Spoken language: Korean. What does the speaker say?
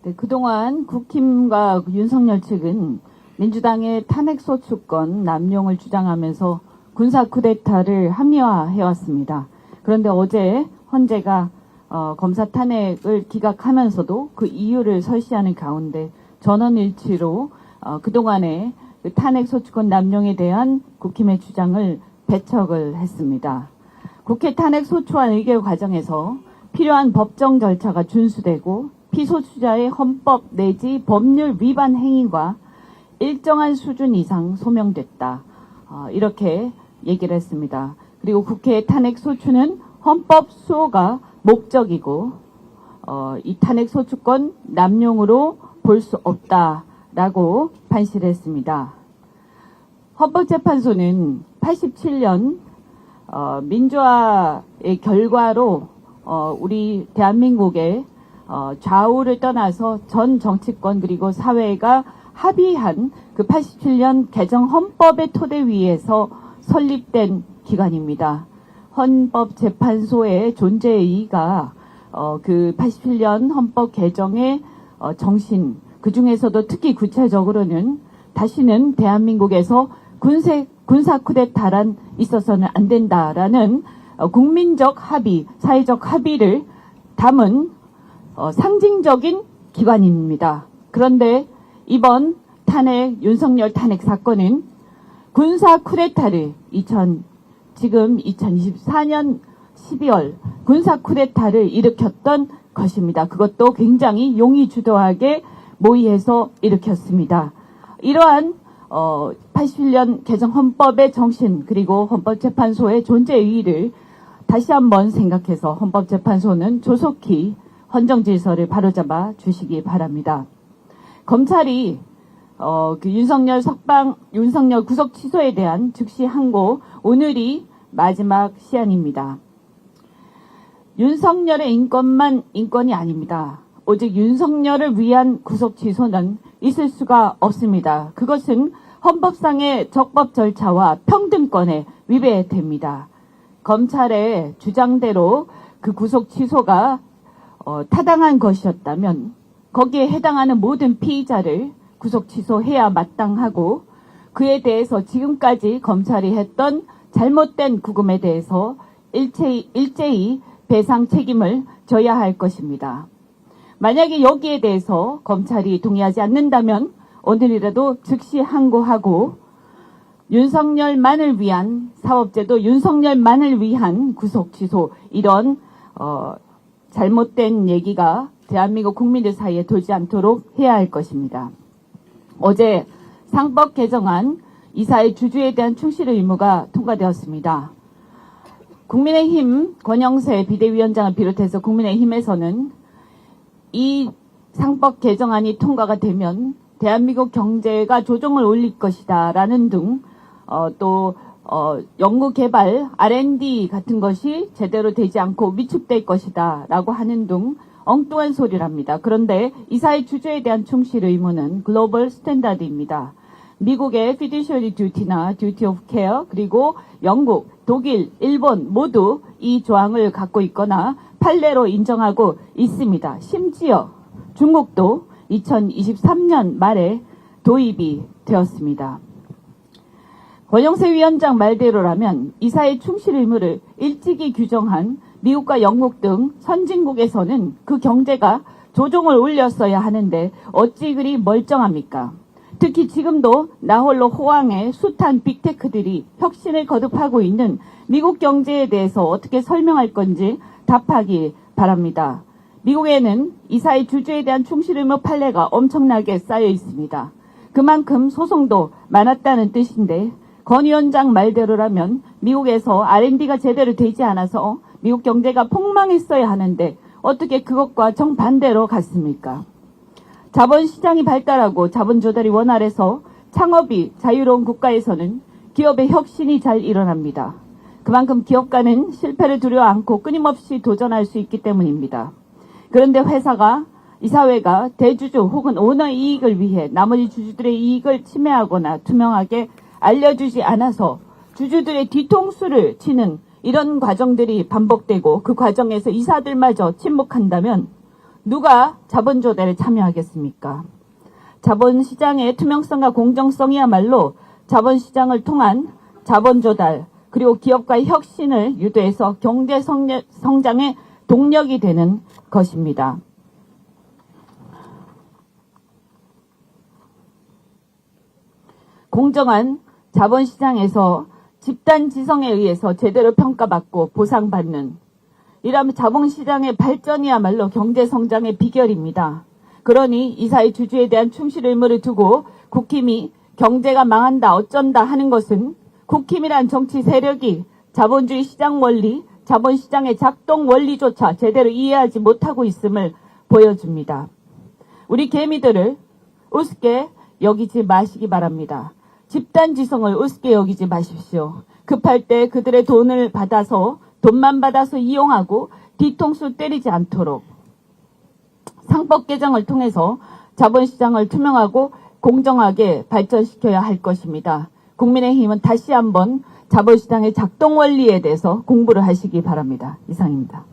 네, 그동안 국힘과 윤석열 측은 민주당의 탄핵소추권 남용을 주장하면서 군사 쿠데타를 합리화해왔습니다. 그런데 어제 헌재가 검사 탄핵을 기각하면서도 그 이유를 설시하는 가운데 전원일치로 그동안의 그 탄핵소추권 남용에 대한 국힘의 주장을 배척을 했습니다. 국회 탄핵소추안 의결 과정에서 필요한 법정 절차가 준수되고 피소추자의 헌법 내지 법률 위반 행위가 일정한 수준 이상 소명됐다. 이렇게 얘기를 했습니다. 그리고 국회 탄핵소추는 헌법 수호가 목적이고 이 탄핵소추권 남용으로 볼 수 없다라고 판시를 했습니다. 헌법재판소는 87년 민주화의 결과로 우리 대한민국의 좌우를 떠나서 전 정치권 그리고 사회가 합의한 그 87년 개정 헌법의 토대 위에서 설립된 기관입니다. 헌법재판소의 존재의 이의가 그 87년 헌법 개정의 정신, 그 중에서도 특히 구체적으로는 다시는 대한민국에서 군사 쿠데타란 있어서는 안 된다라는 국민적 합의, 사회적 합의를 담은 상징적인 기관입니다. 그런데 이번 윤석열 탄핵 사건은 군사 쿠데타를 지금 2024년 12월 군사 쿠데타를 일으켰던 것입니다. 그것도 굉장히 용의주도하게 모의해서 일으켰습니다. 이러한 87년 개정 헌법의 정신 그리고 헌법재판소의 존재 의의를 다시 한번 생각해서 헌법재판소는 조속히 헌정질서를 바로잡아 주시기 바랍니다. 검찰이 그 윤석열 구속 취소에 대한 즉시 항고 오늘이 마지막 시한입니다. 윤석열의 인권만 인권이 아닙니다. 오직 윤석열을 위한 구속 취소는 있을 수가 없습니다. 그것은 헌법상의 적법 절차와 평등권에 위배됩니다. 검찰의 주장대로 그 구속 취소가 타당한 것이었다면 거기에 해당하는 모든 피의자를 구속 취소해야 마땅하고 그에 대해서 지금까지 검찰이 했던 잘못된 구금에 대해서 일제히 배상 책임을 져야 할 것입니다. 만약에 여기에 대해서 검찰이 동의하지 않는다면 오늘이라도 즉시 항고하고 윤석열만을 위한 사법제도, 윤석열만을 위한 구속 취소 이런 잘못된 얘기가 대한민국 국민들 사이에 돌지 않도록 해야 할 것입니다. 어제 상법 개정안 이사의 주주에 대한 충실 의무가 통과되었습니다. 국민의힘 권영세 비대위원장을 비롯해서 국민의힘에서는 이 상법 개정안이 통과가 되면 대한민국 경제가 조정을 올릴 것이다 라는 등 또 연구개발 R&D 같은 것이 제대로 되지 않고 위축될 것이다 라고 하는 등 엉뚱한 소리랍니다. 그런데 이사의 주주에 대한 충실 의무는 글로벌 스탠다드입니다. 미국의 fiduciary duty나 duty of care 그리고 영국, 독일, 일본 모두 이 조항을 갖고 있거나 판례로 인정하고 있습니다. 심지어 중국도 2023년 말에 도입이 되었습니다. 권영세 위원장 말대로라면 이사의 충실 의무를 일찍이 규정한 미국과 영국 등 선진국에서는 그 경제가 조종을 올렸어야 하는데 어찌 그리 멀쩡합니까? 특히 지금도 나홀로 호황의 숱한 빅테크들이 혁신을 거듭하고 있는 미국 경제에 대해서 어떻게 설명할 건지 답하기 바랍니다. 미국에는 이사의 주주에 대한 충실 의무 판례가 엄청나게 쌓여 있습니다. 그만큼 소송도 많았다는 뜻인데 권 위원장 말대로라면 미국에서 R&D가 제대로 되지 않아서 미국 경제가 폭망했어야 하는데 어떻게 그것과 정반대로 갔습니까? 자본시장이 발달하고 자본 조달이 원활해서 창업이 자유로운 국가에서는 기업의 혁신이 잘 일어납니다. 그만큼 기업가는 실패를 두려워 않고 끊임없이 도전할 수 있기 때문입니다. 그런데 이 사회가 대주주 혹은 오너 이익을 위해 나머지 주주들의 이익을 침해하거나 투명하게 알려주지 않아서 주주들의 뒤통수를 치는 이런 과정들이 반복되고 그 과정에서 이사들마저 침묵한다면 누가 자본 조달에 참여하겠습니까? 자본시장의 투명성과 공정성이야말로 자본시장을 통한 자본 조달, 그리고 기업과의 혁신을 유도해서 경제 성장의 동력이 되는 것입니다. 공정한 자본시장에서 집단지성에 의해서 제대로 평가받고 보상받는, 이러한 자본시장의 발전이야말로 경제성장의 비결입니다. 그러니 이사의 주주에 대한 충실 의무를 두고 국힘이 경제가 망한다 어쩐다 하는 것은 국힘이란 정치 세력이 자본주의 시장 원리, 자본시장의 작동 원리조차 제대로 이해하지 못하고 있음을 보여줍니다. 우리 개미들을 우습게 여기지 마시기 바랍니다. 집단지성을 우습게 여기지 마십시오. 급할 때 그들의 돈만 받아서 이용하고 뒤통수 때리지 않도록 상법 개정을 통해서 자본시장을 투명하고 공정하게 발전시켜야 할 것입니다. 국민의힘은 다시 한번 자본시장의 작동 원리에 대해서 공부를 하시기 바랍니다. 이상입니다.